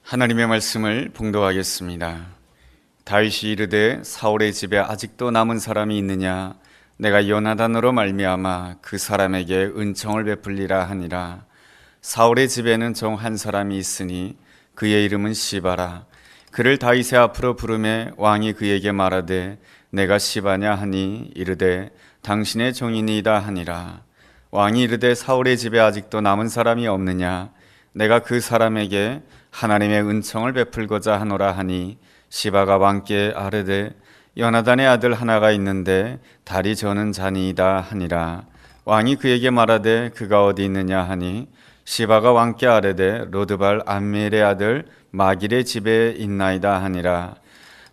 하나님의 말씀을 봉독하겠습니다. 다윗이 이르되 사울의 집에 아직도 남은 사람이 있느냐? 내가 요나단으로 말미암아 그 사람에게 은총을 베풀리라 하니라. 사울의 집에는 종 한 사람이 있으니 그의 이름은 시바라. 그를 다윗의 앞으로 부르매 왕이 그에게 말하되 내가 시바냐 하니 이르되 당신의 종이니이다 하니라. 왕이 이르되 사울의 집에 아직도 남은 사람이 없느냐? 내가 그 사람에게 하나님의 은총을 베풀고자 하노라 하니 시바가 왕께 아뢰되 요나단의 아들 하나가 있는데 다리 저는 자니이다 하니라. 왕이 그에게 말하되 그가 어디 있느냐 하니 시바가 왕께 아뢰되 로드발 암미엘의 아들 마길의 집에 있나이다 하니라.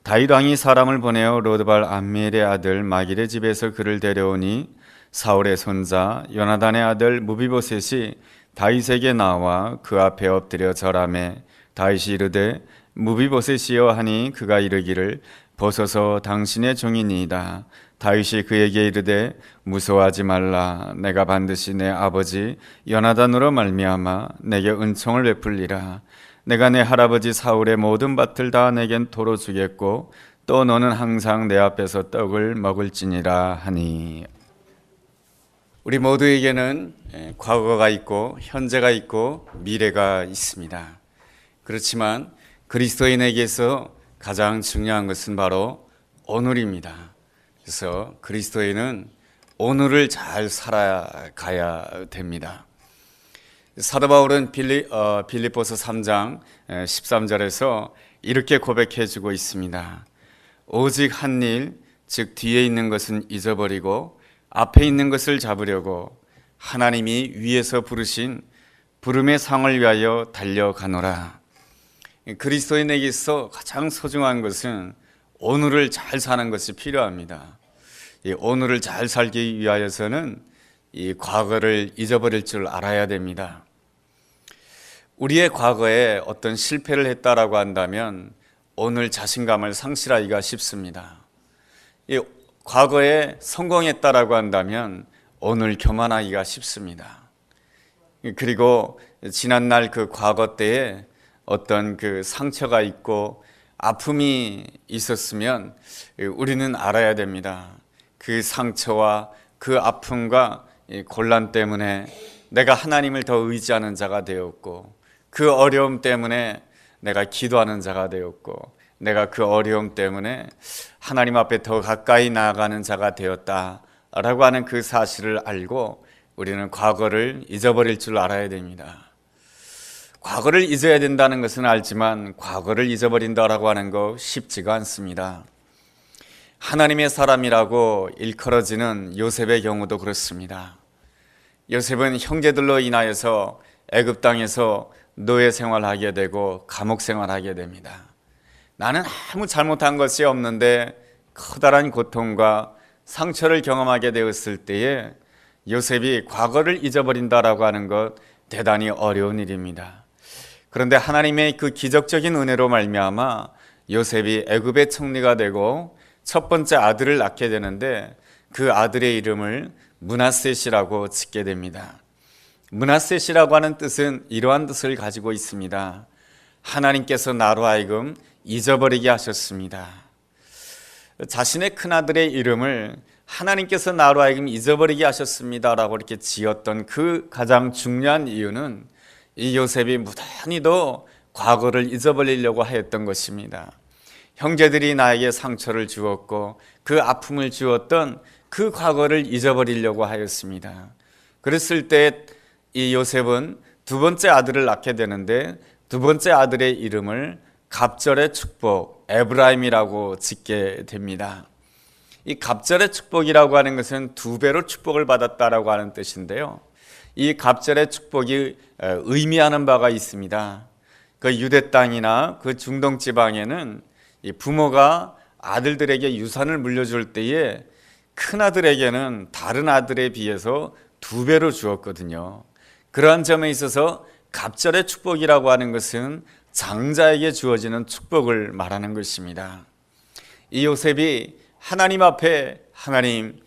다윗 왕이 사람을 보내어 로드발 암미엘의 아들 마길의 집에서 그를 데려오니 사울의 손자 요나단의 아들 무비보셋이 다윗에게 나와 그 앞에 엎드려 절하매 다윗이 이르되 무비보셋이여 하니 그가 이르기를 벗어서 당신의 종이니이다. 다윗이 그에게 이르되 무서워하지 말라. 내가 반드시 내 아버지 요나단으로 말미암아 내게 은총을 베풀리라. 내가 내 할아버지 사울의 모든 밭을 다 내겐 도로 주겠고 또 너는 항상 내 앞에서 떡을 먹을지니라 하니. 우리 모두에게는 과거가 있고 현재가 있고 미래가 있습니다. 그렇지만 그리스도인에게서 가장 중요한 것은 바로 오늘입니다. 그래서 그리스도인은 오늘을 잘 살아가야 됩니다. 사도 바울은 빌립보서 3장 13절에서 이렇게 고백해주고 있습니다. 오직 한 일, 즉 뒤에 있는 것은 잊어버리고 앞에 있는 것을 잡으려고 하나님이 위에서 부르신 부름의 상을 위하여 달려가노라. 그리스도인에게서 가장 소중한 것은 오늘을 잘 사는 것이 필요합니다. 이 오늘을 잘 살기 위하여서는 이 과거를 잊어버릴 줄 알아야 됩니다. 우리의 과거에 어떤 실패를 했다라고 한다면 오늘 자신감을 상실하기가 쉽습니다. 이 과거에 성공했다라고 한다면 오늘 교만하기가 쉽습니다. 그리고 지난날 그 과거 때에 어떤 그 상처가 있고 아픔이 있었으면 우리는 알아야 됩니다. 그 상처와 그 아픔과 곤란 때문에 내가 하나님을 더 의지하는 자가 되었고 그 어려움 때문에 내가 기도하는 자가 되었고 내가 그 어려움 때문에 하나님 앞에 더 가까이 나아가는 자가 되었다라고 하는 그 사실을 알고 우리는 과거를 잊어버릴 줄 알아야 됩니다. 과거를 잊어야 된다는 것은 알지만 과거를 잊어버린다라고 하는 거 쉽지가 않습니다. 하나님의 사람이라고 일컬어지는 요셉의 경우도 그렇습니다. 요셉은 형제들로 인하여서 애굽 땅에서 노예 생활하게 되고 감옥 생활하게 됩니다. 나는 아무 잘못한 것이 없는데 커다란 고통과 상처를 경험하게 되었을 때에 요셉이 과거를 잊어버린다라고 하는 것 대단히 어려운 일입니다. 그런데 하나님의 그 기적적인 은혜로 말미암아 요셉이 애굽의 총리가 되고 첫 번째 아들을 낳게 되는데 그 아들의 이름을 므낫셋이라고 짓게 됩니다. 므낫셋이라고 하는 뜻은 이러한 뜻을 가지고 있습니다. 하나님께서 나로 하여금 잊어버리게 하셨습니다. 자신의 큰아들의 이름을 하나님께서 나로 하여금 잊어버리게 하셨습니다라고 이렇게 지었던 그 가장 중요한 이유는 이 요셉이 무단히도 과거를 잊어버리려고 하였던 것입니다. 형제들이 나에게 상처를 주었고 그 아픔을 주었던 그 과거를 잊어버리려고 하였습니다. 그랬을 때 이 요셉은 두 번째 아들을 낳게 되는데 두 번째 아들의 이름을 갑절의 축복 에브라임이라고 짓게 됩니다. 이 갑절의 축복이라고 하는 것은 두 배로 축복을 받았다라고 하는 뜻인데요. 이 갑절의 축복이 의미하는 바가 있습니다. 그 유대 땅이나 그 중동 지방에는 이 부모가 아들들에게 유산을 물려줄 때에 큰 아들에게는 다른 아들에 비해서 두 배로 주었거든요. 그러한 점에 있어서 갑절의 축복이라고 하는 것은 장자에게 주어지는 축복을 말하는 것입니다. 이 요셉이 하나님 앞에 하나님,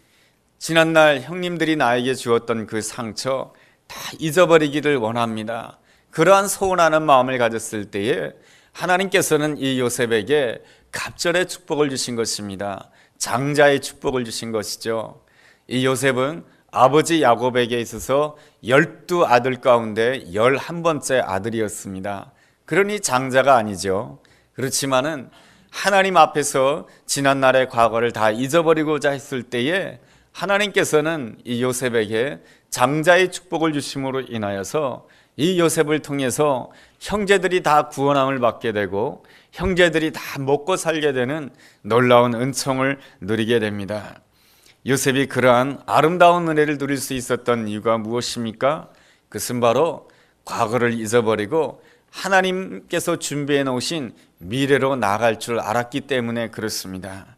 지난날 형님들이 나에게 주었던 그 상처 다 잊어버리기를 원합니다. 그러한 소원하는 마음을 가졌을 때에 하나님께서는 이 요셉에게 갑절의 축복을 주신 것입니다. 장자의 축복을 주신 것이죠. 이 요셉은 아버지 야곱에게 있어서 12아들 가운데 11번째 아들이었습니다. 그러니 장자가 아니죠. 그렇지만은 하나님 앞에서 지난날의 과거를 다 잊어버리고자 했을 때에 하나님께서는 이 요셉에게 장자의 축복을 주심으로 인하여서 이 요셉을 통해서 형제들이 다 구원함을 받게 되고 형제들이 다 먹고 살게 되는 놀라운 은총을 누리게 됩니다. 요셉이 그러한 아름다운 은혜를 누릴 수 있었던 이유가 무엇입니까? 그것은 바로 과거를 잊어버리고 하나님께서 준비해 놓으신 미래로 나아갈 줄 알았기 때문에 그렇습니다.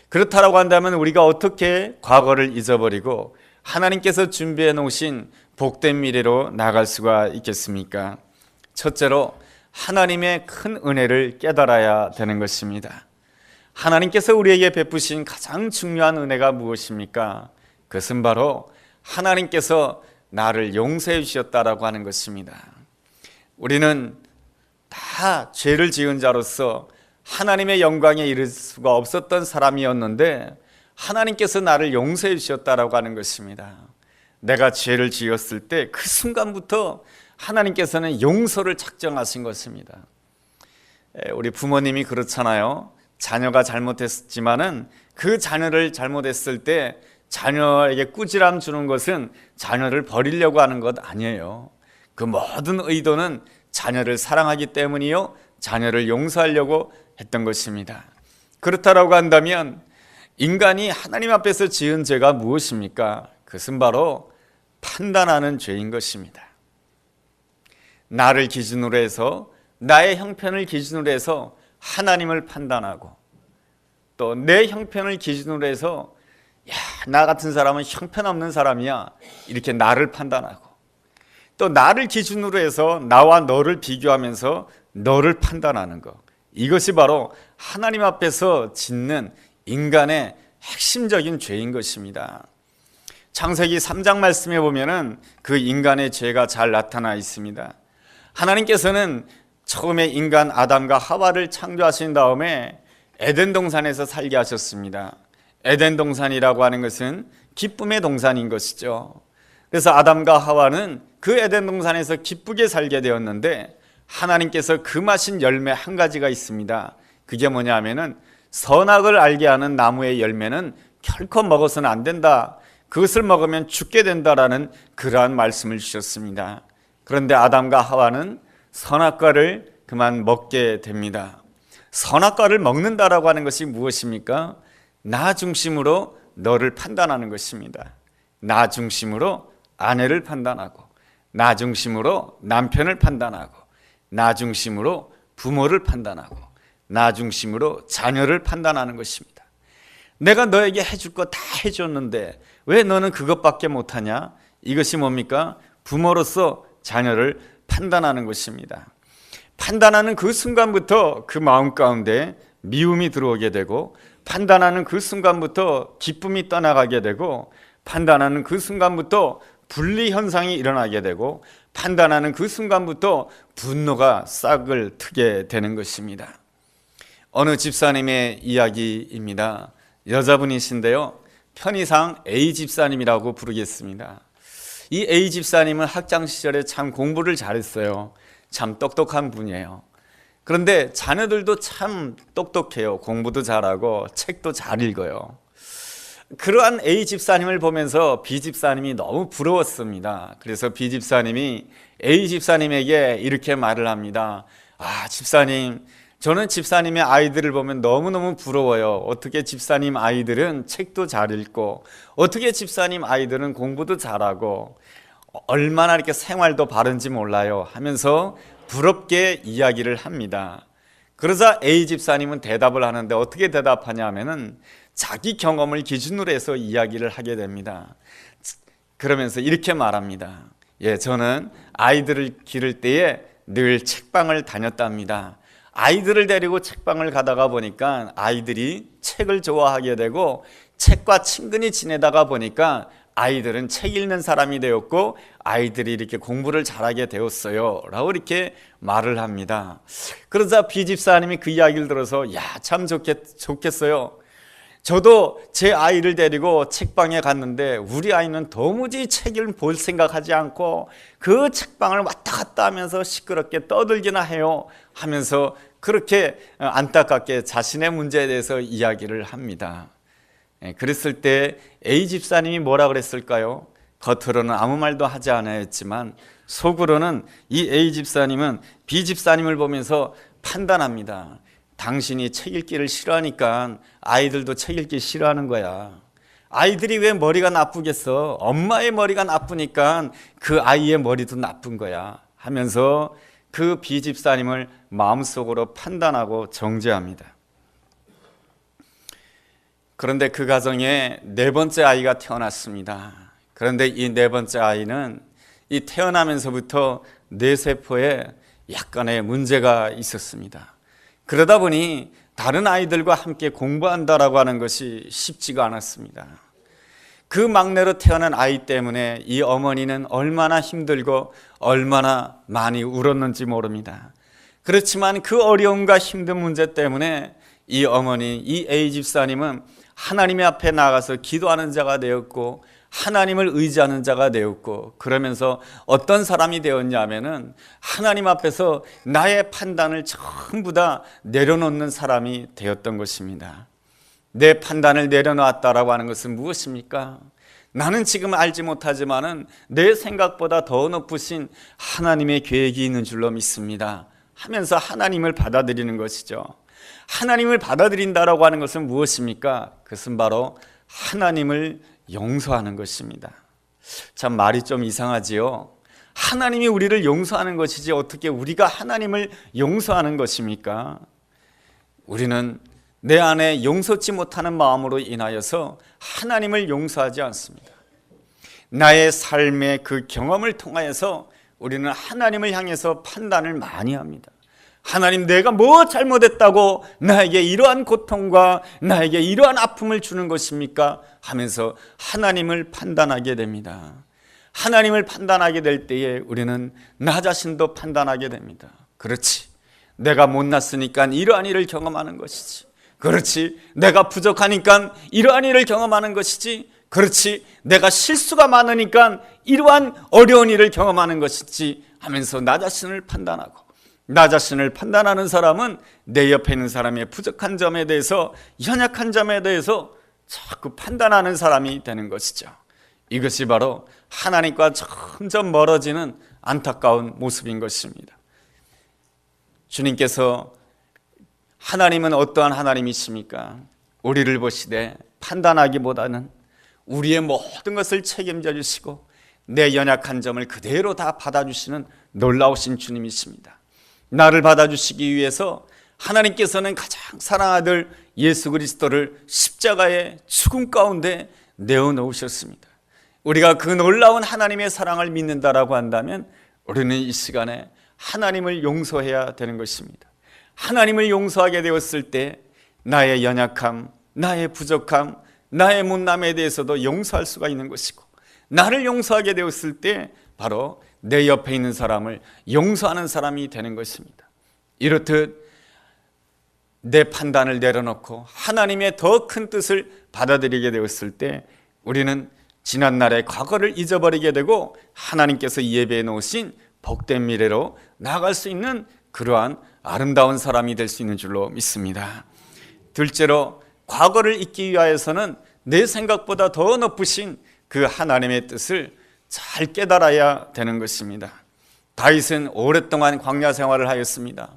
그렇다라고 한다면 우리가 어떻게 과거를 잊어버리고 하나님께서 준비해 놓으신 복된 미래로 나아갈 수가 있겠습니까? 첫째로 하나님의 큰 은혜를 깨달아야 되는 것입니다. 하나님께서 우리에게 베푸신 가장 중요한 은혜가 무엇입니까? 그것은 바로 하나님께서 나를 용서해 주셨다라고 하는 것입니다. 우리는 다 죄를 지은 자로서 하나님의 영광에 이를 수가 없었던 사람이었는데 하나님께서 나를 용서해 주셨다라고 하는 것입니다. 내가 죄를 지었을 때 그 순간부터 하나님께서는 용서를 작정하신 것입니다. 우리 부모님이 그렇잖아요. 자녀가 잘못했지만은 그 자녀를 잘못했을 때 자녀에게 꾸지람 주는 것은 자녀를 버리려고 하는 것 아니에요. 그 모든 의도는 자녀를 사랑하기 때문이요, 자녀를 용서하려고 했던 것입니다. 그렇다라고 한다면 인간이 하나님 앞에서 지은 죄가 무엇입니까? 그것은 바로 판단하는 죄인 것입니다. 나를 기준으로 해서, 나의 형편을 기준으로 해서 하나님을 판단하고, 또 내 형편을 기준으로 해서 야, 나 같은 사람은 형편없는 사람이야, 이렇게 나를 판단하고, 또 나를 기준으로 해서 나와 너를 비교하면서 너를 판단하는 것, 이것이 바로 하나님 앞에서 짓는 인간의 핵심적인 죄인 것입니다. 창세기 3장 말씀에 보면은 그 인간의 죄가 잘 나타나 있습니다. 하나님께서는 처음에 인간 아담과 하와를 창조하신 다음에 에덴 동산에서 살게 하셨습니다. 에덴 동산이라고 하는 것은 기쁨의 동산인 것이죠. 그래서 아담과 하와는 그 에덴 동산에서 기쁘게 살게 되었는데 하나님께서 금하신 열매 한 가지가 있습니다. 그게 뭐냐 하면은 선악을 알게 하는 나무의 열매는 결코 먹어서는 안 된다, 그것을 먹으면 죽게 된다라는 그러한 말씀을 주셨습니다. 그런데 아담과 하와는 선악과를 그만 먹게 됩니다. 선악과를 먹는다라고 하는 것이 무엇입니까? 나 중심으로 너를 판단하는 것입니다. 나 중심으로 아내를 판단하고, 나 중심으로 남편을 판단하고, 나 중심으로 부모를 판단하고, 나 중심으로 자녀를 판단하는 것입니다. 내가 너에게 해줄 거 다 해줬는데 왜 너는 그것밖에 못하냐? 이것이 뭡니까? 부모로서 자녀를 판단하는 것입니다. 판단하는 그 순간부터 그 마음 가운데 미움이 들어오게 되고, 판단하는 그 순간부터 기쁨이 떠나가게 되고, 판단하는 그 순간부터 분리 현상이 일어나게 되고, 판단하는 그 순간부터 분노가 싹을 트게 되는 것입니다. 어느 집사님의 이야기입니다. 여자분이신데요, 편의상 A 집사님이라고 부르겠습니다. 이 A 집사님은 학창 시절에 참 공부를 잘했어요. 참 똑똑한 분이에요. 그런데 자녀들도 참 똑똑해요. 공부도 잘하고 책도 잘 읽어요. 그러한 A 집사님을 보면서 B 집사님이 너무 부러웠습니다. 그래서 B 집사님이 A 집사님에게 이렇게 말을 합니다. 아, 집사님, 저는 집사님의 아이들을 보면 너무너무 부러워요. 어떻게 집사님 아이들은 책도 잘 읽고, 어떻게 집사님 아이들은 공부도 잘하고, 얼마나 이렇게 생활도 바른지 몰라요 하면서 부럽게 이야기를 합니다. 그러자 A 집사님은 대답을 하는데 어떻게 대답하냐 하면은 자기 경험을 기준으로 해서 이야기를 하게 됩니다. 그러면서 이렇게 말합니다. 예, 저는 아이들을 기를 때에 늘 책방을 다녔답니다. 아이들을 데리고 책방을 가다가 보니까 아이들이 책을 좋아하게 되고 책과 친근히 지내다가 보니까 아이들은 책 읽는 사람이 되었고 아이들이 이렇게 공부를 잘하게 되었어요 라고 이렇게 말을 합니다. 그러자 비집사님이 그 이야기를 들어서 야, 참 좋겠어요. 저도 제 아이를 데리고 책방에 갔는데 우리 아이는 도무지 책을 볼 생각하지 않고 그 책방을 왔다 갔다 하면서 시끄럽게 떠들기나 해요 하면서 그렇게 안타깝게 자신의 문제에 대해서 이야기를 합니다. 그랬을 때 A 집사님이 뭐라 그랬을까요? 겉으로는 아무 말도 하지 않았지만 속으로는 이 A 집사님은 B 집사님을 보면서 판단합니다. 당신이 책 읽기를 싫어하니까 아이들도 책 읽기 싫어하는 거야. 아이들이 왜 머리가 나쁘겠어? 엄마의 머리가 나쁘니까 그 아이의 머리도 나쁜 거야 하면서 그 B 집사님을 마음속으로 판단하고 정죄합니다. 그런데 그 가정에 네 번째 아이가 태어났습니다. 그런데 이 네 번째 아이는 이 태어나면서부터 뇌세포에 약간의 문제가 있었습니다. 그러다 보니 다른 아이들과 함께 공부한다라고 하는 것이 쉽지가 않았습니다. 그 막내로 태어난 아이 때문에 이 어머니는 얼마나 힘들고 얼마나 많이 울었는지 모릅니다. 그렇지만 그 어려움과 힘든 문제 때문에 이 어머니, 이 A 집사님은 하나님의 앞에 나가서 기도하는 자가 되었고 하나님을 의지하는 자가 되었고 그러면서 어떤 사람이 되었냐면은 하나님 앞에서 나의 판단을 전부 다 내려놓는 사람이 되었던 것입니다. 내 판단을 내려놓았다라고 하는 것은 무엇입니까? 나는 지금 알지 못하지만은 내 생각보다 더 높으신 하나님의 계획이 있는 줄로 믿습니다 하면서 하나님을 받아들이는 것이죠. 하나님을 받아들인다라고 하는 것은 무엇입니까? 그것은 바로 하나님을 용서하는 것입니다. 참 말이 좀 이상하지요. 하나님이 우리를 용서하는 것이지 어떻게 우리가 하나님을 용서하는 것입니까? 우리는 내 안에 용서치 못하는 마음으로 인하여서 하나님을 용서하지 않습니다. 나의 삶의 그 경험을 통하여서 우리는 하나님을 향해서 판단을 많이 합니다. 하나님, 내가 뭐 잘못했다고 나에게 이러한 고통과 나에게 이러한 아픔을 주는 것입니까? 하면서 하나님을 판단하게 됩니다. 하나님을 판단하게 될 때에 우리는 나 자신도 판단하게 됩니다. 그렇지, 내가 못났으니까 이러한 일을 경험하는 것이지. 그렇지, 내가 부족하니까 이러한 일을 경험하는 것이지. 그렇지, 내가 실수가 많으니까 이러한 어려운 일을 경험하는 것이지 하면서 나 자신을 판단하고, 나 자신을 판단하는 사람은 내 옆에 있는 사람의 부족한 점에 대해서, 연약한 점에 대해서 자꾸 판단하는 사람이 되는 것이죠. 이것이 바로 하나님과 점점 멀어지는 안타까운 모습인 것입니다. 주님께서 하나님은 어떠한 하나님이십니까? 우리를 보시되 판단하기보다는 우리의 모든 것을 책임져 주시고 내 연약한 점을 그대로 다 받아주시는 놀라우신 주님이십니다. 나를 받아주시기 위해서 하나님께서는 가장 사랑하는 아들 예수 그리스도를 십자가의 죽음 가운데 내어놓으셨습니다. 우리가 그 놀라운 하나님의 사랑을 믿는다라고 한다면 우리는 이 시간에 하나님을 용서해야 되는 것입니다. 하나님을 용서하게 되었을 때 나의 연약함, 나의 부족함, 나의 못남에 대해서도 용서할 수가 있는 것이고, 나를 용서하게 되었을 때 바로 내 옆에 있는 사람을 용서하는 사람이 되는 것입니다. 이렇듯 내 판단을 내려놓고 하나님의 더 큰 뜻을 받아들이게 되었을 때 우리는 지난날의 과거를 잊어버리게 되고 하나님께서 예배해 놓으신 복된 미래로 나아갈 수 있는 그러한 아름다운 사람이 될 수 있는 줄로 믿습니다. 둘째로, 과거를 잊기 위하여서는 내 생각보다 더 높으신 그 하나님의 뜻을 잘 깨달아야 되는 것입니다. 다윗은 오랫동안 광야 생활을 하였습니다.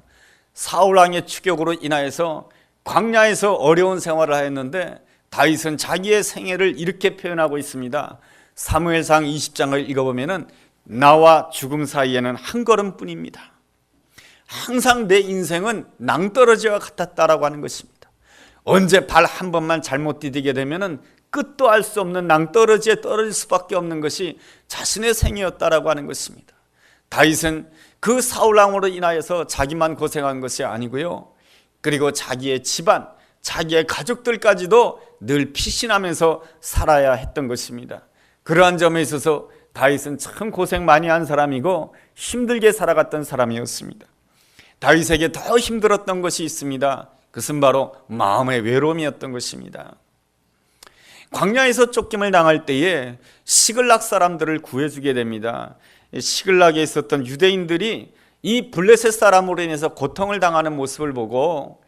사울 왕의 추격으로 인하여서 광야에서 어려운 생활을 하였는데 다윗은 자기의 생애를 이렇게 표현하고 있습니다. 사무엘상 20장을 읽어보면 나와 죽음 사이에는 한 걸음뿐입니다. 항상 내 인생은 낭떠러지와 같았다라고 하는 것입니다. 언제 발 한 번만 잘못 디디게 되면 끝도 알 수 없는 낭떠러지에 떨어질 수밖에 없는 것이 자신의 생이었다라고 하는 것입니다. 다윗은 그 사울왕으로 인하여서 자기만 고생한 것이 아니고요, 그리고 자기의 집안, 자기의 가족들까지도 늘 피신하면서 살아야 했던 것입니다. 그러한 점에 있어서 다윗은 참 고생 많이 한 사람이고 힘들게 살아갔던 사람이었습니다. 다윗에게 더 힘들었던 것이 있습니다. 그것은 바로 마음의 외로움이었던 것입니다. 광야에서 쫓김을 당할 때에 시글락 사람들을 구해주게 됩니다. 시글락에 있었던 유대인들이 이 블레셋 사람으로 인해서 고통을 당하는 모습을 보고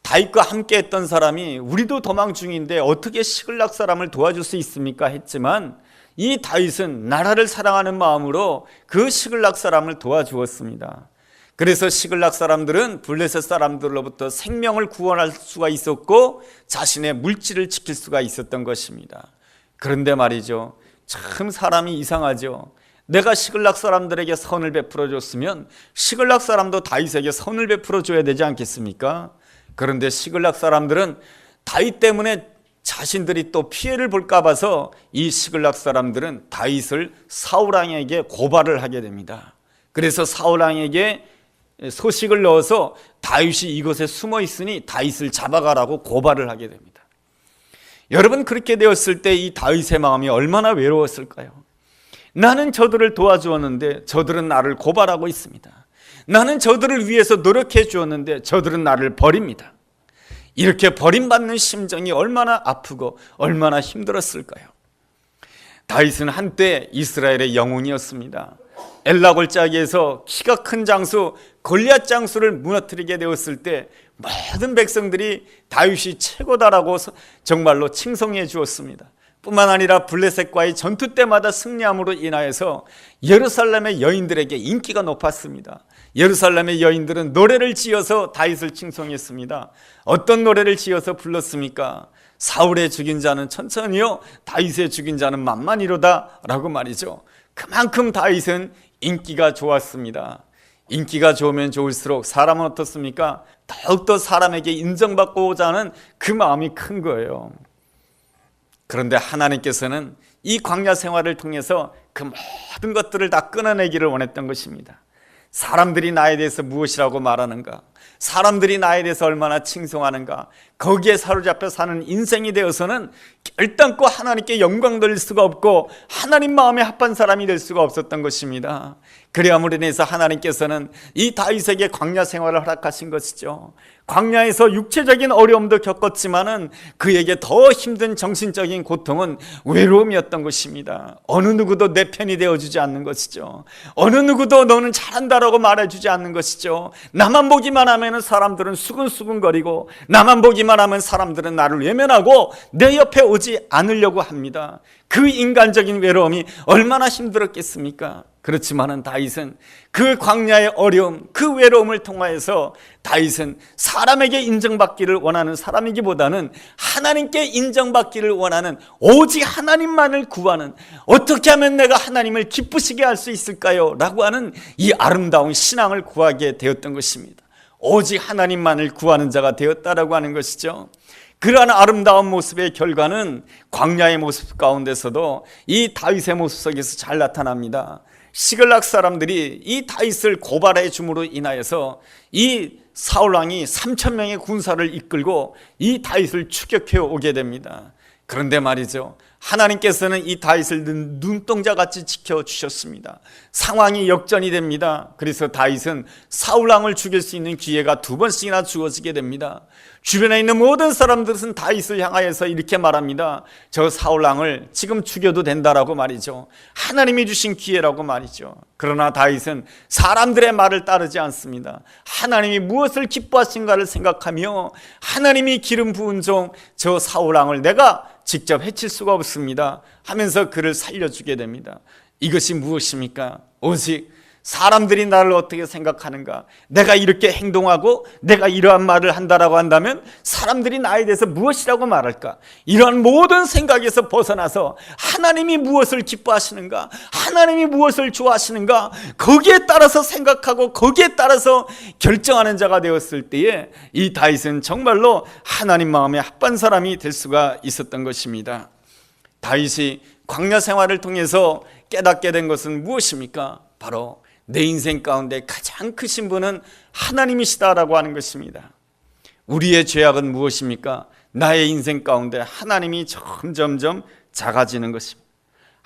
다윗과 함께 했던 사람이 우리도 도망 중인데 어떻게 시글락 사람을 도와줄 수 있습니까? 했지만 이 다윗은 나라를 사랑하는 마음으로 그 시글락 사람을 도와주었습니다. 그래서 시글락 사람들은 블레셋 사람들로부터 생명을 구원할 수가 있었고 자신의 물질을 지킬 수가 있었던 것입니다. 그런데 말이죠, 참 사람이 이상하죠. 내가 시글락 사람들에게 선을 베풀어 줬으면 시글락 사람도 다윗에게 선을 베풀어 줘야 되지 않겠습니까? 그런데 시글락 사람들은 다윗 때문에 자신들이 또 피해를 볼까 봐서 이 시글락 사람들은 다윗을 사울 왕에게 고발을 하게 됩니다. 그래서 사울 왕에게 소식을 넣어서 다윗이 이곳에 숨어 있으니 다윗을 잡아가라고 고발을 하게 됩니다. 여러분, 그렇게 되었을 때 이 다윗의 마음이 얼마나 외로웠을까요? 나는 저들을 도와주었는데 저들은 나를 고발하고 있습니다. 나는 저들을 위해서 노력해 주었는데 저들은 나를 버립니다. 이렇게 버림받는 심정이 얼마나 아프고 얼마나 힘들었을까요? 다윗은 한때 이스라엘의 영웅이었습니다. 엘라 골짜기에서 키가 큰 장수 골리앗 장수를 무너뜨리게 되었을 때 모든 백성들이 다윗이 최고다라고 정말로 칭송해 주었습니다. 뿐만 아니라 블레셋과의 전투 때마다 승리함으로 인하여서 예루살렘의 여인들에게 인기가 높았습니다. 예루살렘의 여인들은 노래를 지어서 다윗을 칭송했습니다. 어떤 노래를 지어서 불렀습니까? 사울의 죽인 자는 천천히요, 다윗의 죽인 자는 만만히로다 라고 말이죠. 그만큼 다윗은 인기가 좋았습니다. 인기가 좋으면 좋을수록 사람은 어떻습니까? 더욱더 사람에게 인정받고자 하는 그 마음이 큰 거예요. 그런데 하나님께서는 이 광야 생활을 통해서 그 모든 것들을 다 끊어내기를 원했던 것입니다. 사람들이 나에 대해서 무엇이라고 말하는가, 사람들이 나에 대해서 얼마나 칭송하는가, 거기에 사로잡혀 사는 인생이 되어서는 결단코 하나님께 영광 돌릴 수가 없고 하나님 마음에 합한 사람이 될 수가 없었던 것입니다. 그래야므로 인해서 하나님께서는 이 다윗에게 광야 생활을 허락하신 것이죠. 광야에서 육체적인 어려움도 겪었지만은 그에게 더 힘든 정신적인 고통은 외로움이었던 것입니다. 어느 누구도 내 편이 되어주지 않는 것이죠. 어느 누구도 너는 잘한다라고 말해주지 않는 것이죠. 나만 보기만 하면 사람들은 수근수근거리고 나만 보기만 하면 사람들은 나를 외면하고 내 옆에 오지 않으려고 합니다. 그 인간적인 외로움이 얼마나 힘들었겠습니까? 그렇지만은 다윗은 그 광야의 어려움, 그 외로움을 통하여서 다윗은 사람에게 인정받기를 원하는 사람이기보다는 하나님께 인정받기를 원하는, 오직 하나님만을 구하는, 어떻게 하면 내가 하나님을 기쁘시게 할 수 있을까요? 라고 하는 이 아름다운 신앙을 구하게 되었던 것입니다. 오직 하나님만을 구하는 자가 되었다라고 하는 것이죠. 그러한 아름다운 모습의 결과는 광야의 모습 가운데서도 이 다윗의 모습 속에서 잘 나타납니다. 시글락 사람들이 이 다윗을 고발해 줌으로 인하여서 이 사울 왕이 3,000명의 군사를 이끌고 이 다윗을 추격해 오게 됩니다. 그런데 말이죠, 하나님께서는 이 다윗을 눈동자같이 지켜주셨습니다. 상황이 역전이 됩니다. 그래서 다윗은 사울 왕을 죽일 수 있는 기회가 2번씩이나 주어지게 됩니다. 주변에 있는 모든 사람들은 다윗을 향하여서 이렇게 말합니다. 저 사울 왕을 지금 죽여도 된다라고 말이죠. 하나님이 주신 기회라고 말이죠. 그러나 다윗은 사람들의 말을 따르지 않습니다. 하나님이 무엇을 기뻐하신가를 생각하며 하나님이 기름 부은 종 저 사울 왕을 내가 직접 해칠 수가 없습니다 하면서 그를 살려주게 됩니다. 이것이 무엇입니까? 오직 사람들이 나를 어떻게 생각하는가, 내가 이렇게 행동하고 내가 이러한 말을 한다라고 한다면 사람들이 나에 대해서 무엇이라고 말할까, 이러한 모든 생각에서 벗어나서 하나님이 무엇을 기뻐하시는가, 하나님이 무엇을 좋아하시는가, 거기에 따라서 생각하고 거기에 따라서 결정하는 자가 되었을 때에 이 다윗은 정말로 하나님 마음에 합한 사람이 될 수가 있었던 것입니다. 다윗이 광야 생활을 통해서 깨닫게 된 것은 무엇입니까? 바로 내 인생 가운데 가장 크신 분은 하나님이시다라고 하는 것입니다. 우리의 죄악은 무엇입니까? 나의 인생 가운데 하나님이 점점점 작아지는 것입니다.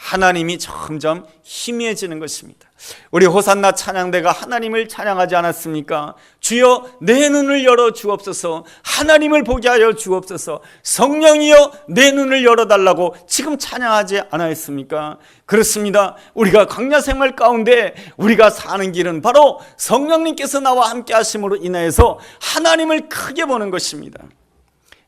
하나님이 점점 희미해지는 것입니다. 우리 호산나 찬양대가 하나님을 찬양하지 않았습니까? 주여 내 눈을 열어 주옵소서, 하나님을 보게 하여 주옵소서, 성령이여 내 눈을 열어달라고 지금 찬양하지 않았습니까? 그렇습니다. 우리가 광야 생활 가운데 우리가 사는 길은 바로 성령님께서 나와 함께 하심으로 인하여서 하나님을 크게 보는 것입니다.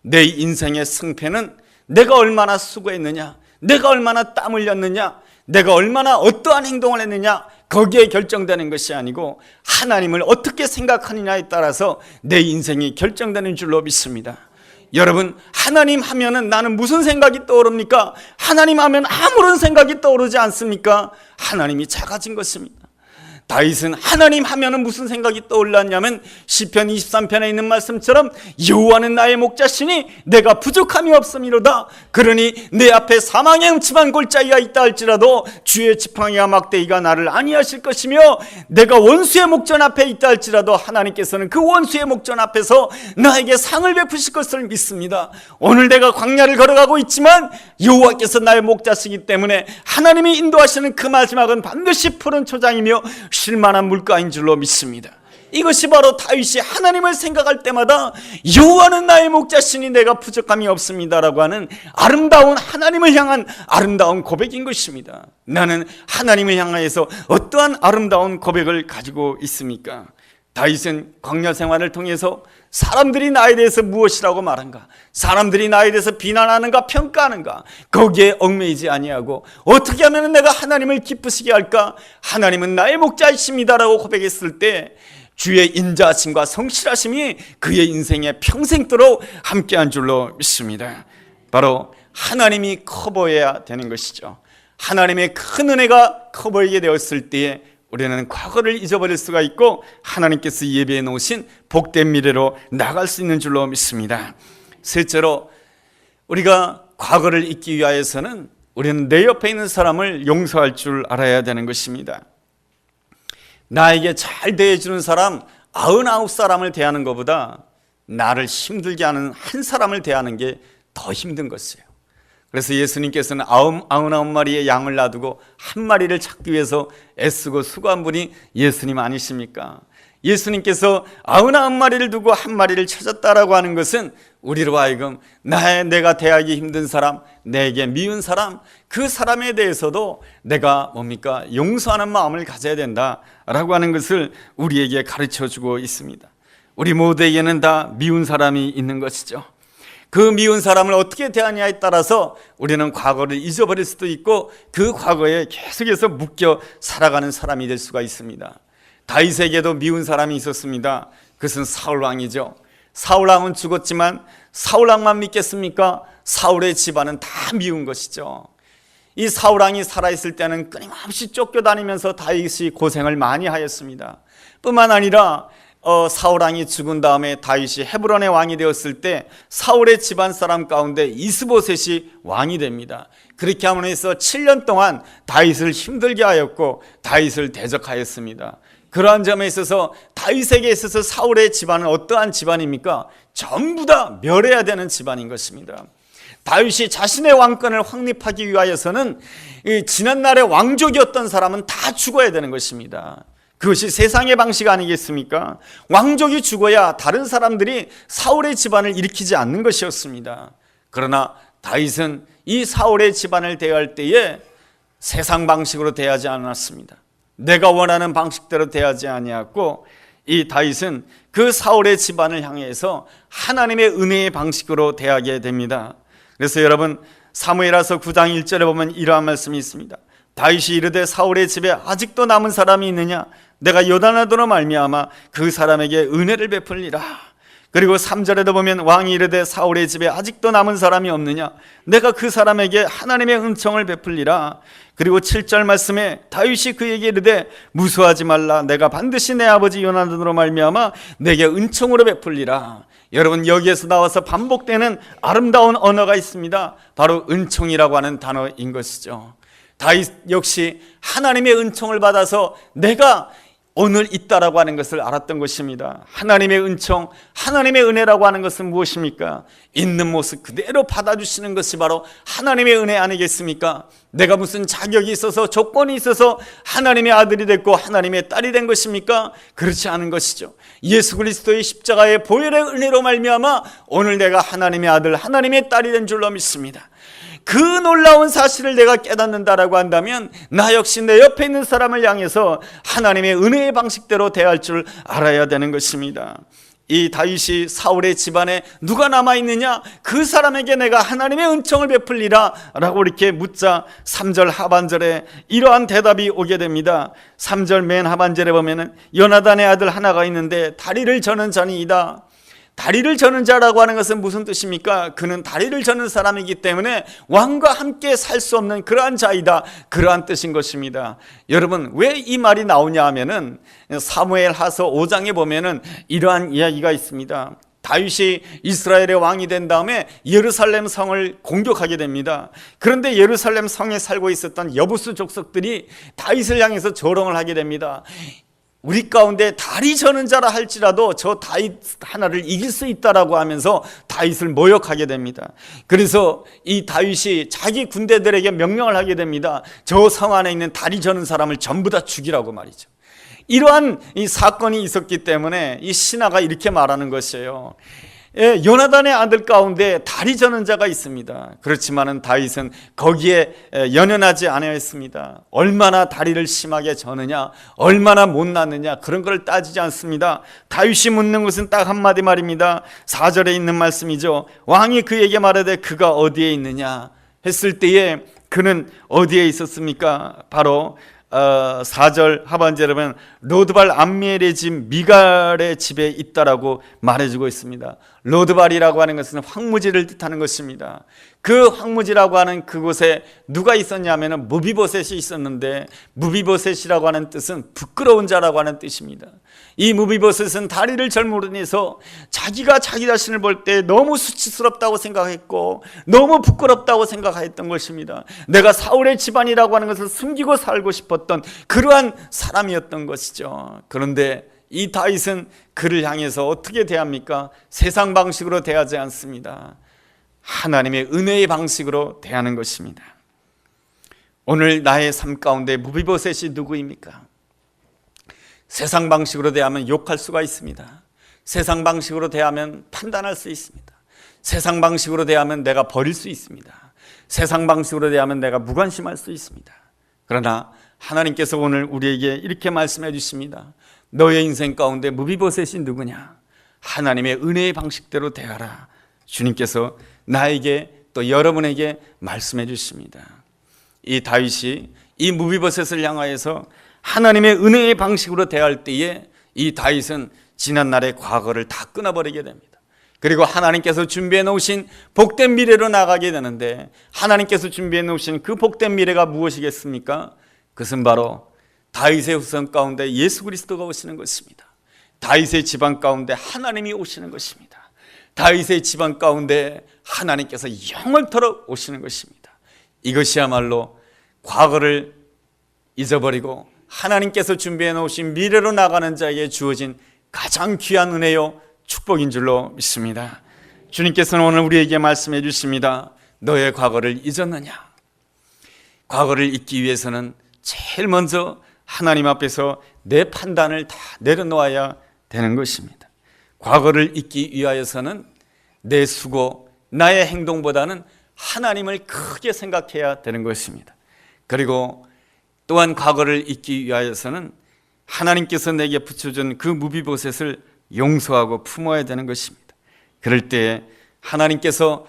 내 인생의 승패는 내가 얼마나 수고했느냐, 내가 얼마나 땀 흘렸느냐, 내가 얼마나 어떠한 행동을 했느냐, 거기에 결정되는 것이 아니고 하나님을 어떻게 생각하느냐에 따라서 내 인생이 결정되는 줄로 믿습니다. 여러분, 하나님 하면은 나는 무슨 생각이 떠오릅니까? 하나님 하면 아무런 생각이 떠오르지 않습니까? 하나님이 작아진 것입니다. 다윗은 하나님 하면은 무슨 생각이 떠올랐냐면 시편 23편에 있는 말씀처럼 여호와는 나의 목자시니 내가 부족함이 없음이로다. 그러니 내 앞에 사망의 음침한 골짜기가 있다 할지라도 주의 지팡이와 막대기가 나를 안위하실 것이며 내가 원수의 목전 앞에 있다 할지라도 하나님께서는 그 원수의 목전 앞에서 나에게 상을 베푸실 것을 믿습니다. 오늘 내가 광야를 걸어가고 있지만 여호와께서 나의 목자시기 때문에 하나님이 인도하시는 그 마지막은 반드시 푸른 초장이며 쉴만한 물가인 줄로 믿습니다. 이것이 바로 다윗이 하나님을 생각할 때마다 여호와는 나의 목자시니 내가 부족함이 없습니다라고 하는 아름다운 하나님을 향한 아름다운 고백인 것입니다. 나는 하나님을 향하여서 어떠한 아름다운 고백을 가지고 있습니까? 다윗은 광야 생활을 통해서 사람들이 나에 대해서 무엇이라고 말한가, 사람들이 나에 대해서 비난하는가 평가하는가, 거기에 얽매이지 아니하고 어떻게 하면 내가 하나님을 기쁘시게 할까, 하나님은 나의 목자이십니다라고 고백했을 때 주의 인자하심과 성실하심이 그의 인생에 평생도록 함께한 줄로 믿습니다. 바로 하나님이 커 보여야 되는 것이죠. 하나님의 큰 은혜가 커 보이게 되었을 때에 우리는 과거를 잊어버릴 수가 있고 하나님께서 예비해 놓으신 복된 미래로 나갈 수 있는 줄로 믿습니다. 셋째로, 우리가 과거를 잊기 위하여서는 우리는 내 옆에 있는 사람을 용서할 줄 알아야 되는 것입니다. 나에게 잘 대해주는 사람 99사람을 대하는 것보다 나를 힘들게 하는 한 사람을 대하는 게 더 힘든 것이에요. 그래서 예수님께서는 99마리의 양을 놔두고 한 마리를 찾기 위해서 애쓰고 수고한 분이 예수님 아니십니까? 예수님께서 99마리를 두고 한 마리를 찾았다라고 하는 것은 우리로 하여금 내가 대하기 힘든 사람, 내게 미운 사람, 그 사람에 대해서도 내가 용서하는 마음을 가져야 된다라고 하는 것을 우리에게 가르쳐주고 있습니다. 우리 모두에게는 다 미운 사람이 있는 것이죠. 그 미운 사람을 어떻게 대하냐에 따라서 우리는 과거를 잊어버릴 수도 있고 그 과거에 계속해서 묶여 살아가는 사람이 될 수가 있습니다. 다윗에게도 미운 사람이 있었습니다. 그것은 사울왕이죠. 사울왕은 죽었지만 사울왕만 믿겠습니까? 사울의 집안은 다 미운 것이죠. 이 사울왕이 살아있을 때는 끊임없이 쫓겨다니면서 다윗이 고생을 많이 하였습니다. 뿐만 아니라 사울왕이 죽은 다음에 다윗이 헤브론의 왕이 되었을 때 사울의 집안 사람 가운데 이스보셋이 왕이 됩니다. 그렇게 함으로 해서 7년 동안 다윗을 힘들게 하였고 다윗을 대적하였습니다. 그러한 점에 있어서 다윗에게 있어서 사울의 집안은 어떠한 집안입니까? 전부 다 멸해야 되는 집안인 것입니다. 다윗이 자신의 왕권을 확립하기 위하여서는 지난날의 왕족이었던 사람은 다 죽어야 되는 것입니다. 그것이 세상의 방식 아니겠습니까? 왕족이 죽어야 다른 사람들이 사울의 집안을 일으키지 않는 것이었습니다. 그러나 다윗은 이 사울의 집안을 대할 때에 세상 방식으로 대하지 않았습니다. 내가 원하는 방식대로 대하지 아니하고 이 다윗은 그 사울의 집안을 향해서 하나님의 은혜의 방식으로 대하게 됩니다. 그래서 여러분, 사무엘하서 9장 1절에 보면 이러한 말씀이 있습니다. 다윗이 이르되 사울의 집에 아직도 남은 사람이 있느냐? 내가 요나단으로 말미암아 그 사람에게 은혜를 베풀리라. 그리고 3절에도 보면 왕이 이르되 사울의 집에 아직도 남은 사람이 없느냐? 내가 그 사람에게 하나님의 은총을 베풀리라. 그리고 7절 말씀에 다윗이 그에게 이르되 무수하지 말라. 내가 반드시 내 아버지 요나단으로 말미암아 내게 은총으로 베풀리라. 여러분, 여기에서 나와서 반복되는 아름다운 언어가 있습니다. 바로 은총이라고 하는 단어인 것이죠. 다윗 역시 하나님의 은총을 받아서 내가 오늘 있다라고 하는 것을 알았던 것입니다. 하나님의 은총, 하나님의 은혜라고 하는 것은 무엇입니까? 있는 모습 그대로 받아주시는 것이 바로 하나님의 은혜 아니겠습니까? 내가 무슨 자격이 있어서 조건이 있어서 하나님의 아들이 됐고 하나님의 딸이 된 것입니까? 그렇지 않은 것이죠. 예수 그리스도의 십자가의 보혈의 은혜로 말미암아 오늘 내가 하나님의 아들, 하나님의 딸이 된 줄로 믿습니다. 그 놀라운 사실을 내가 깨닫는다라고 한다면 나 역시 내 옆에 있는 사람을 향해서 하나님의 은혜의 방식대로 대할 줄 알아야 되는 것입니다. 이 다윗이 사울의 집안에 누가 남아있느냐? 그 사람에게 내가 하나님의 은총을 베풀리라 라고 이렇게 묻자 3절 하반절에 이러한 대답이 오게 됩니다. 3절 맨 하반절에 보면은 요나단의 아들 하나가 있는데 다리를 저는 자니이다. 다리를 저는 자라고 하는 것은 무슨 뜻입니까? 그는 다리를 저는 사람이기 때문에 왕과 함께 살 수 없는 그러한 자이다, 그러한 뜻인 것입니다. 여러분, 왜 이 말이 나오냐 하면은 사무엘 하서 5장에 보면은 이러한 이야기가 있습니다. 다윗이 이스라엘의 왕이 된 다음에 예루살렘 성을 공격하게 됩니다. 그런데 예루살렘 성에 살고 있었던 여부수 족속들이 다윗을 향해서 조롱을 하게 됩니다. 우리 가운데 다리 저는 자라 할지라도 저 다윗 하나를 이길 수 있다라고 하면서 다윗을 모욕하게 됩니다. 그래서 이 다윗이 자기 군대들에게 명령을 하게 됩니다. 저 성 안에 있는 다리 저는 사람을 전부 다 죽이라고 말이죠. 이러한 이 사건이 있었기 때문에 이 신하가 이렇게 말하는 것이에요. 요나단의 아들 가운데 다리 저는 자가 있습니다. 그렇지만은 다윗은 거기에 연연하지 아니하였습니다. 얼마나 다리를 심하게 저느냐, 얼마나 못났느냐, 그런 걸 따지지 않습니다. 다윗이 묻는 것은 딱 한마디 말입니다. 4절에 있는 말씀이죠. 왕이 그에게 말하되 그가 어디에 있느냐 했을 때에 그는 어디에 있었습니까? 바로 4절 하반절에 보면 로드발 암미엘의 집 미갈의 집에 있다라고 말해주고 있습니다. 로드발이라고 하는 것은 황무지를 뜻하는 것입니다. 그 황무지라고 하는 그곳에 누가 있었냐면 무비보셋이 있었는데, 무비보셋이라고 하는 뜻은 부끄러운 자라고 하는 뜻입니다. 이 무비보셋은 다리를 절무르니서 자기가 자기 자신을 볼 때 너무 수치스럽다고 생각했고 너무 부끄럽다고 생각했던 것입니다. 내가 사울의 집안이라고 하는 것을 숨기고 살고 싶었던 그러한 사람이었던 것이죠. 그런데 이 다윗은 그를 향해서 어떻게 대합니까? 세상 방식으로 대하지 않습니다. 하나님의 은혜의 방식으로 대하는 것입니다. 오늘 나의 삶 가운데 무비보셋이 누구입니까? 세상 방식으로 대하면 욕할 수가 있습니다. 세상 방식으로 대하면 판단할 수 있습니다. 세상 방식으로 대하면 내가 버릴 수 있습니다. 세상 방식으로 대하면 내가 무관심할 수 있습니다. 그러나 하나님께서 오늘 우리에게 이렇게 말씀해 주십니다. 너의 인생 가운데 무비보셋이 누구냐? 하나님의 은혜의 방식대로 대하라. 주님께서 나에게 또 여러분에게 말씀해 주십니다. 이 다윗이 이 무비보셋을 향하여서 하나님의 은혜의 방식으로 대할 때에 이 다윗은 지난날의 과거를 다 끊어버리게 됩니다. 그리고 하나님께서 준비해 놓으신 복된 미래로 나가게 되는데, 하나님께서 준비해 놓으신 그 복된 미래가 무엇이겠습니까? 그것은 바로 다윗의 후손 가운데 예수 그리스도가 오시는 것입니다. 다윗의 집안 가운데 하나님이 오시는 것입니다. 다윗의 집안 가운데 하나님께서 영원토록 오시는 것입니다. 이것이야말로 과거를 잊어버리고 하나님께서 준비해 놓으신 미래로 나가는 자에게 주어진 가장 귀한 은혜요 축복인 줄로 믿습니다. 주님께서는 오늘 우리에게 말씀해 주십니다. 너의 과거를 잊었느냐? 과거를 잊기 위해서는 제일 먼저 하나님 앞에서 내 판단을 다 내려놓아야 되는 것입니다. 과거를 잊기 위하여서는 내 수고, 나의 행동보다는 하나님을 크게 생각해야 되는 것입니다. 그리고 또한 과거를 잊기 위하여서는 하나님께서 내게 붙여준 그 무비보셋을 용서하고 품어야 되는 것입니다. 그럴 때 하나님께서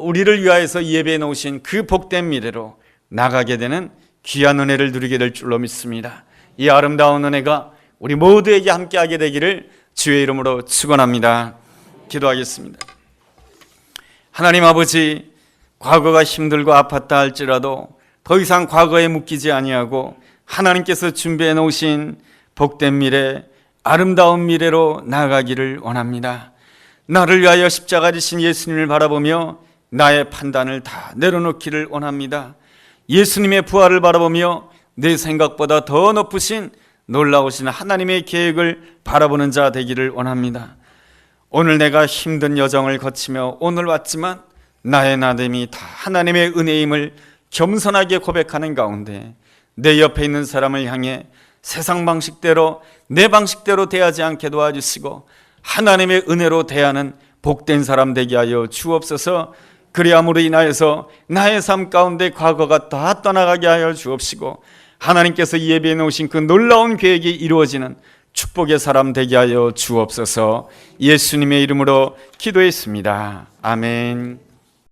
우리를 위하여서 예배해 놓으신 그 복된 미래로 나가게 되는 귀한 은혜를 누리게 될 줄로 믿습니다. 이 아름다운 은혜가 우리 모두에게 함께하게 되기를 주의 이름으로 축원합니다. 기도하겠습니다. 하나님 아버지, 과거가 힘들고 아팠다 할지라도 더 이상 과거에 묶이지 아니하고 하나님께서 준비해 놓으신 복된 미래, 아름다운 미래로 나아가기를 원합니다. 나를 위하여 십자가 지신 예수님을 바라보며 나의 판단을 다 내려놓기를 원합니다. 예수님의 부활을 바라보며 내 생각보다 더 높으신 놀라우신 하나님의 계획을 바라보는 자 되기를 원합니다. 오늘 내가 힘든 여정을 거치며 오늘 왔지만 나의 나됨이 다 하나님의 은혜임을 겸손하게 고백하는 가운데 내 옆에 있는 사람을 향해 세상 방식대로 내 방식대로 대하지 않게 도와주시고 하나님의 은혜로 대하는 복된 사람 되게 하여 주옵소서. 그리함으로 인하여서 나의 삶 가운데 과거가 다 떠나가게 하여 주옵시고 하나님께서 예비해 놓으신 그 놀라운 계획이 이루어지는 축복의 사람 되게 하여 주옵소서. 예수님의 이름으로 기도했습니다. 아멘.